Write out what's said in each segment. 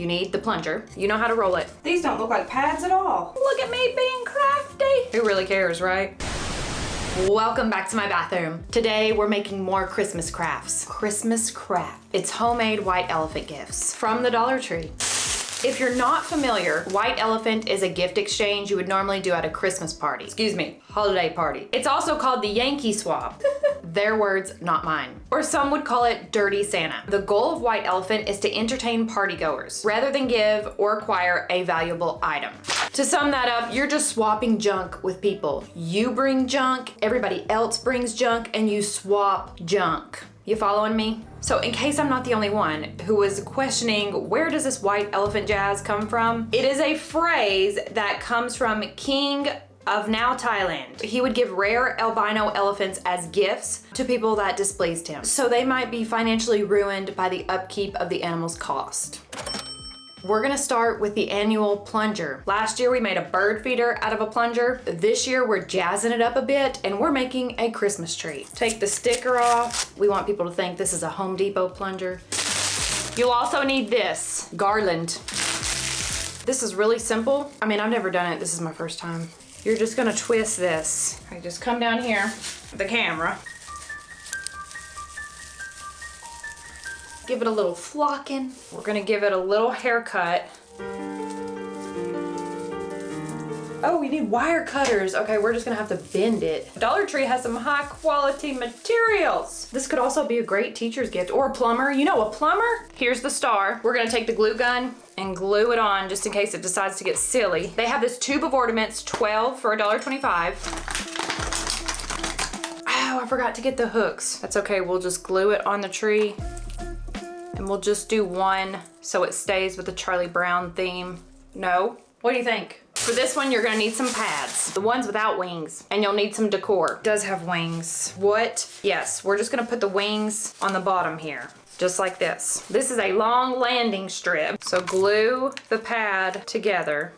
You need the plunger. You know how to roll it. These don't look like pads at all. Look at me being crafty. Who really cares, right? Welcome back to my bathroom. Today we're making more Christmas crafts. Christmas craft. It's homemade white elephant gifts from the Dollar Tree. If you're not familiar, white elephant is a gift exchange you would normally do at a Christmas party. Excuse me, holiday party. It's also called the Yankee swap. Their words, not mine. Or some would call it dirty Santa. The goal of white elephant is to entertain partygoers rather than give or acquire a valuable item. To sum that up, you're just swapping junk with people. You bring junk, everybody else brings junk, and you swap junk. You following me? So in case I'm not the only one who was questioning where does this white elephant jazz come from, it is a phrase that comes from King of now Thailand. He would give rare albino elephants as gifts to people that displeased him. So they might be financially ruined by the upkeep of the animal's cost. We're gonna start with the annual plunger. Last year we made a bird feeder out of a plunger. This year we're jazzing it up a bit and we're making a Christmas tree. Take the sticker off. We want people to think this is a Home Depot plunger. You'll also need this, garland. This is really simple. I mean, I've never done it. This is my first time. You're just gonna twist this. I just come down here, the camera. Give it a little flocking. We're gonna give it a little haircut. Oh, we need wire cutters. Okay, we're just gonna have to bend it. Dollar Tree has some high quality materials. This could also be a great teacher's gift or a plumber. You know, a plumber? Here's the star. We're gonna take the glue gun and glue it on just in case it decides to get silly. They have this tube of ornaments, 12 for $1.25. Oh, I forgot to get the hooks. That's okay, we'll just glue it on the tree. And we'll just do one so it stays with the Charlie Brown theme. No? What do you think? For this one, you're gonna need some pads. The ones without wings. And you'll need some decor. It does have wings. What? Yes, we're just gonna put the wings on the bottom here. Just like this. This is a long landing strip. So glue the pad together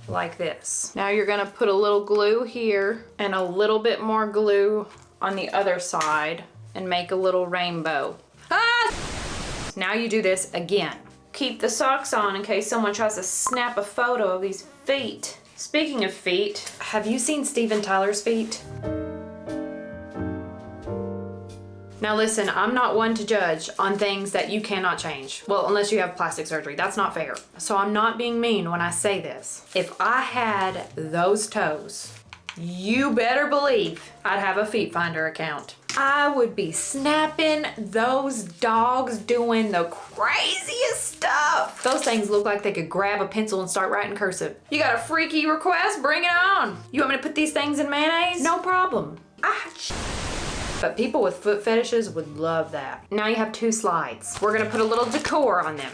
like this. Now you're gonna put a little glue here and a little bit more glue on the other side and make a little rainbow. Ah! Now you do this again. Keep the socks on in case someone tries to snap a photo of these feet. Speaking of feet, have you seen Steven Tyler's feet? Now listen, I'm not one to judge on things that you cannot change. Well, unless you have plastic surgery, that's not fair. So I'm not being mean when I say this. If I had those toes, you better believe I'd have a Feet Finder account. I would be snapping those dogs doing the craziest stuff. Those things look like they could grab a pencil and start writing cursive. You got a freaky request? Bring it on. You want me to put these things in mayonnaise? No problem. But people with foot fetishes would love that. Now you have 2 slides. We're gonna put a little decor on them.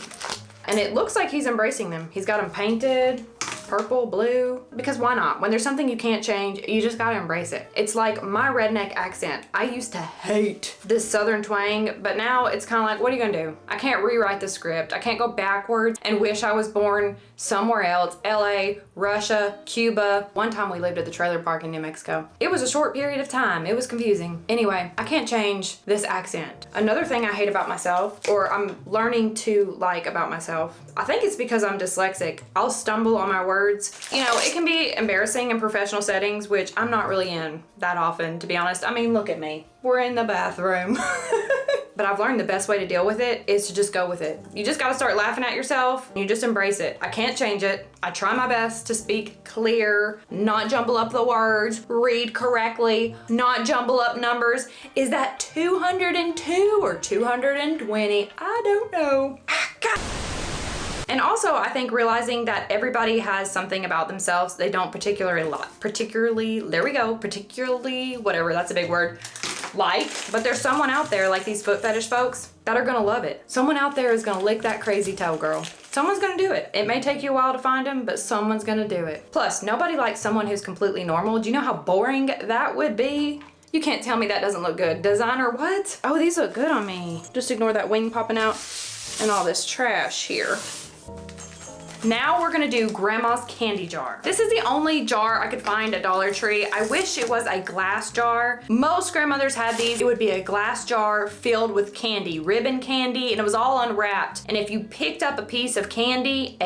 And it looks like he's embracing them. He's got them painted. Purple, blue, because why not? When there's something you can't change, you just gotta embrace it. It's like my redneck accent. I used to hate this southern twang, but now it's kind of like, what are you gonna do? I can't rewrite the script. I can't go backwards and wish I was born somewhere else. LA, Russia, Cuba. One time we lived at the trailer park in New Mexico. It was a short period of time. It was confusing. Anyway, I can't change this accent. Another thing I hate about myself, or I'm learning to like about myself, I think it's because I'm dyslexic. I'll stumble on my words. You know, it can be embarrassing in professional settings, which I'm not really in that often, to be honest. I mean, look at me. We're in the bathroom. But I've learned the best way to deal with it is to just go with it. You just gotta start laughing at yourself. You just embrace it. I can't change it. I try my best to speak clear, not jumble up the words, read correctly, not jumble up numbers. Is that 202 or 220? I don't know. God. And also, I think realizing that everybody has something about themselves they don't particularly, there we go, particularly, whatever, that's a big word, like, but there's someone out there, like these foot fetish folks, that are gonna love it. Someone out there is gonna lick that crazy toe, girl. Someone's gonna do it. It may take you a while to find them, but someone's gonna do it. Plus, nobody likes someone who's completely normal. Do you know how boring that would be? You can't tell me that doesn't look good. Designer what? Oh, these look good on me. Just ignore that wing popping out and all this trash here. Now we're gonna do Grandma's candy jar. This is the only jar I could find at Dollar Tree. I wish it was a glass jar. Most grandmothers had these. It would be a glass jar filled with candy, ribbon candy, and it was all unwrapped. And if you picked up a piece of candy,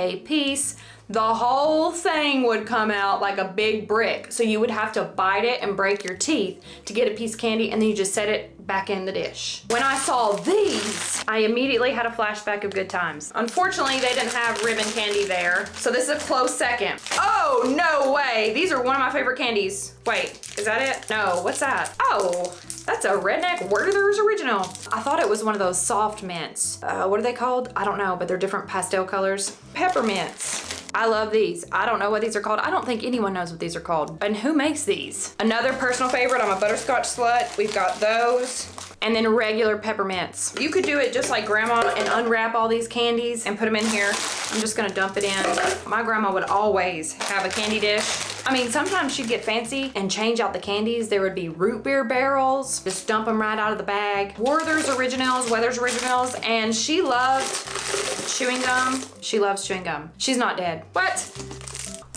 the whole thing would come out like a big brick. So you would have to bite it and break your teeth to get a piece of candy, and then you just set it back in the dish. When I saw these, I immediately had a flashback of good times. Unfortunately, they didn't have ribbon candy there, so this is a close second. Oh, no way. These are one of my favorite candies. Wait, is that it? No, what's that? Oh, that's a Redneck Werther's Original. I thought it was one of those soft mints. What are they called? I don't know, but they're different pastel colors. Peppermints. I love these. I don't know what these are called. I don't think anyone knows what these are called. And who makes these? Another personal favorite, I'm a butterscotch slut. We've got those. And then regular peppermints. You could do it just like Grandma and unwrap all these candies and put them in here. I'm just gonna dump it in. My grandma would always have a candy dish. I mean, sometimes she'd get fancy and change out the candies. There would be root beer barrels. Just dump them right out of the bag. Werther's Originals, Weather's Originals, and she loved chewing gum. She loves chewing gum. She's not dead. What?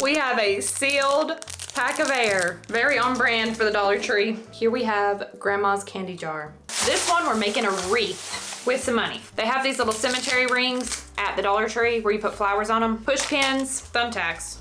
We have a sealed pack of air. Very on brand for the Dollar Tree. Here we have Grandma's candy jar. This one we're making a wreath with some money. They have these little cemetery rings at the Dollar Tree where you put flowers on them. Push pins, thumbtacks.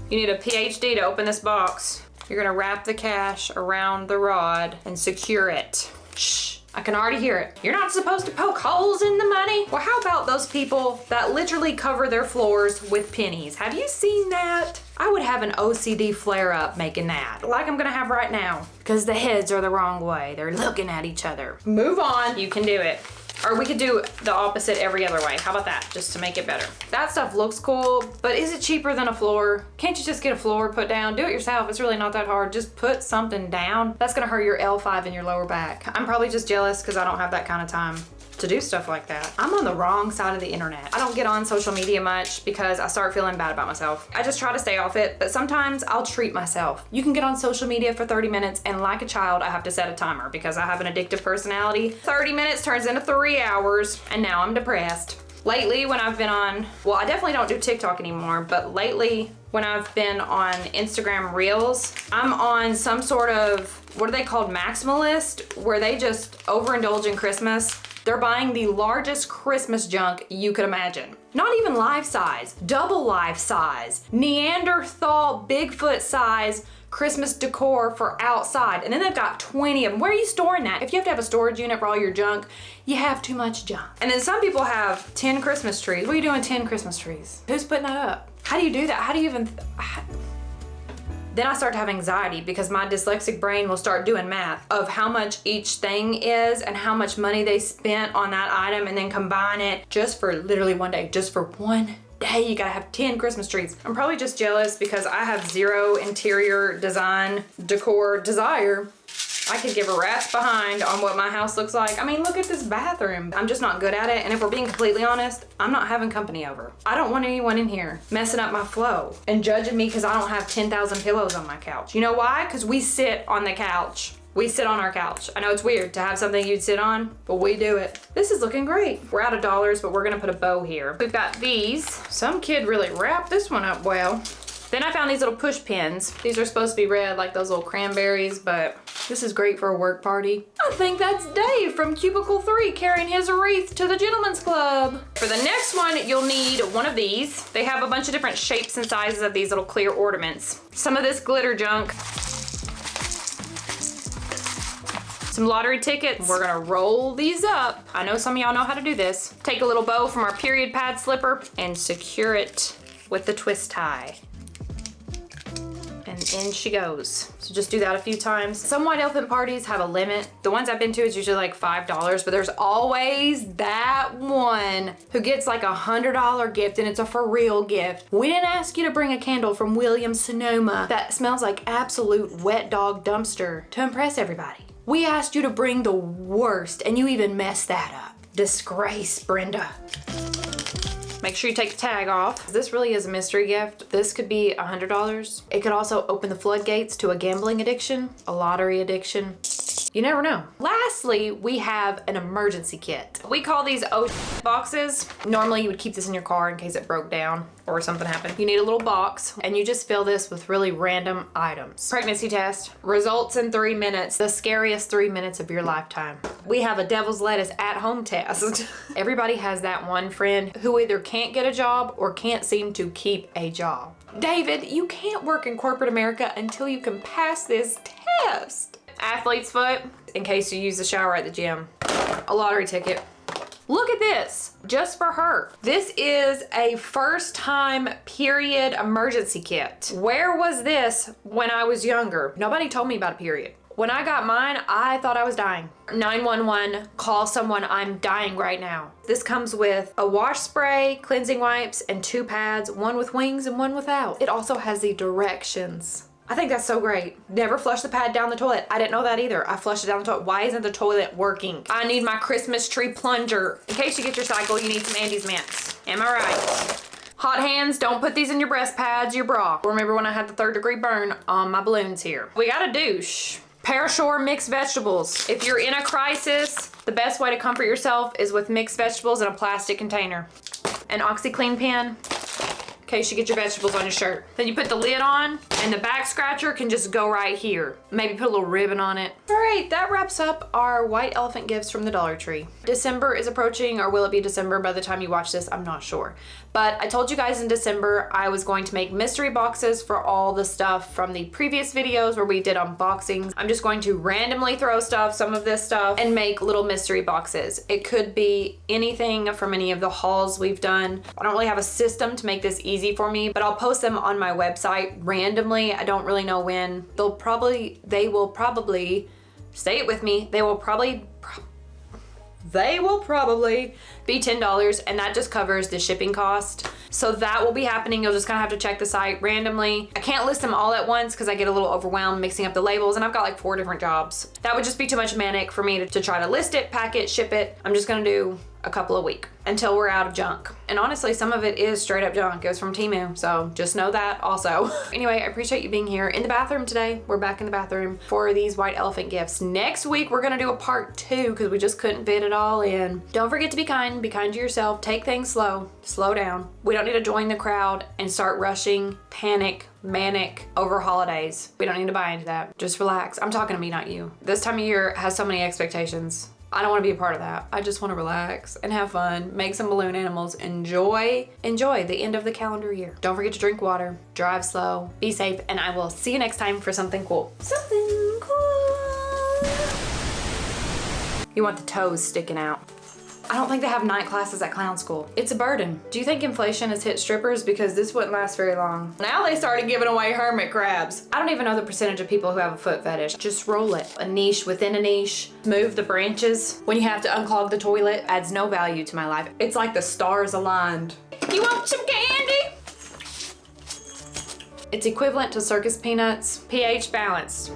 You need a PhD to open this box. You're gonna wrap the cash around the rod and secure it. Shh. I can already hear it. You're not supposed to poke holes in the money. Well, how about those people that literally cover their floors with pennies? Have you seen that? I would have an OCD flare up making that, like I'm gonna have right now, because the heads are the wrong way. They're looking at each other. Move on, you can do it. Or we could do the opposite every other way. How about that, just to make it better? That stuff looks cool, but is it cheaper than a floor? Can't you just get a floor put down? Do it yourself, it's really not that hard. Just put something down. That's gonna hurt your L5 in your lower back. I'm probably just jealous because I don't have that kind of time to do stuff like that. I'm on the wrong side of the internet. I don't get on social media much because I start feeling bad about myself. I just try to stay off it, but sometimes I'll treat myself. You can get on social media for 30 minutes and like a child, I have to set a timer because I have an addictive personality. 30 minutes turns into 3 hours and now I'm depressed. Lately when I've been on, well, I definitely don't do TikTok anymore, but lately when I've been on Instagram Reels, I'm on some sort of, what are they called, maximalist, where they just overindulge in Christmas. They're buying the largest Christmas junk you could imagine. Not even life size, double life size, Neanderthal, Bigfoot size Christmas decor for outside. And then they've got 20 of them. Where are you storing that? If you have to have a storage unit for all your junk, you have too much junk. And then some people have 10 Christmas trees. What are you doing 10 Christmas trees? Who's putting that up? How do you do that? How do you even, then I start to have anxiety because my dyslexic brain will start doing math of how much each thing is and how much money they spent on that item and then combine it just for literally one day. Just for one day, you gotta have 10 Christmas trees. I'm probably just jealous because I have zero interior design, decor desire. I could give a rat's behind on what my house looks like. I mean, look at this bathroom. I'm just not good at it. And if we're being completely honest, I'm not having company over. I don't want anyone in here messing up my flow and judging me because I don't have 10,000 pillows on my couch. You know why? Because we sit on the couch. We sit on our couch. I know it's weird to have something you'd sit on, but we do it. This is looking great. We're out of dollars, but we're gonna put a bow here. We've got these. Some kid really wrapped this one up well. Then I found these little push pins. These are supposed to be red like those little cranberries, but this is great for a work party. I think that's Dave from Cubicle 3 carrying his wreath to the gentleman's club. For the next one, you'll need one of these. They have a bunch of different shapes and sizes of these little clear ornaments. Some of this glitter junk. Some lottery tickets. We're gonna roll these up. I know some of y'all know how to do this. Take a little bow from our period pad slipper and secure it with the twist tie. And in she goes. So just do that a few times. Some white elephant parties have a limit. The ones I've been to is usually like $5, but there's always that one who gets like $100 gift and it's a for real gift. We didn't ask you to bring a candle from Williams-Sonoma that smells like absolute wet dog dumpster to impress everybody. We asked you to bring the worst and you even messed that up. Disgrace, Brenda. Make sure you take the tag off. This really is a mystery gift. This could be $100. It could also open the floodgates to a gambling addiction, a lottery addiction. You never know. Lastly, we have an emergency kit. We call these boxes. Normally you would keep this in your car in case it broke down or something happened. You need a little box and you just fill this with really random items. Pregnancy test, results in 3 minutes, the scariest 3 minutes of your lifetime. We have a devil's lettuce at-home test. Everybody has that one friend who either can't get a job or can't seem to keep a job. David, you can't work in corporate America until you can pass this test. Athlete's foot, in case you use the shower at the gym. A lottery ticket. Look at this, just for her. This is a first time period emergency kit. Where was this when I was younger? Nobody told me about a period. When I got mine, I thought I was dying. 911, call someone, I'm dying right now. This comes with a wash spray, cleansing wipes, and 2 pads, one with wings and one without. It also has the directions. I think that's so great. Never flush the pad down the toilet. I didn't know that either. I flushed it down the toilet. Why isn't the toilet working? I need my Christmas tree plunger. In case you get your cycle, you need some Andy's mints. Am I right? Hot hands, don't put these in your breast pads, your bra. Remember when I had the 3rd degree burn on my balloons here. We got a douche. Parashore mixed vegetables. If you're in a crisis, the best way to comfort yourself is with mixed vegetables in a plastic container. An OxyClean pen, in case you get your vegetables on your shirt. Then you put the lid on and the back scratcher can just go right here. Maybe put a little ribbon on it. All right, that wraps up our white elephant gifts from the Dollar Tree. December is approaching, or will it be December by the time you watch this? I'm not sure. But I told you guys in December I was going to make mystery boxes for all the stuff from the previous videos where we did unboxings. I'm just going to randomly throw stuff, some of this stuff, and make little mystery boxes. It could be anything from any of the hauls we've done. I don't really have a system to make this easy for me, but I'll post them on my website randomly. I don't really know when. They will probably, say it with me, they will probably be $10, and that just covers the shipping cost. So that will be happening. You'll just kind of have to check the site randomly. I can't list them all at once because I get a little overwhelmed mixing up the labels, and I've got like 4 different jobs. That would just be too much manic for me to try to list it, pack it, ship it. I'm just gonna do a couple a week until we're out of junk. And honestly, some of it is straight up junk. It was from Temu, so just know that also. Anyway, I appreciate you being here in the bathroom today. We're back in the bathroom for these white elephant gifts. Next week, we're gonna do a part 2 because we just couldn't fit it all in. Don't forget to be kind to yourself. Take things slow down. We don't need to join the crowd and start rushing, panic, manic over holidays. We don't need to buy into that. Just relax. I'm talking to me, not you. This time of year has so many expectations. I don't want to be a part of that. I just want to relax and have fun, make some balloon animals, enjoy the end of the calendar year. Don't forget to drink water, drive slow, be safe, and I will see you next time for something cool. Something cool. You want the toes sticking out. I don't think they have night classes at clown school. It's a burden. Do you think inflation has hit strippers? Because this wouldn't last very long. Now they started giving away hermit crabs. I don't even know the percentage of people who have a foot fetish. Just roll it. A niche within a niche. Move the branches. When you have to unclog the toilet, adds no value to my life. It's like the stars aligned. You want some candy? It's equivalent to circus peanuts, pH balanced.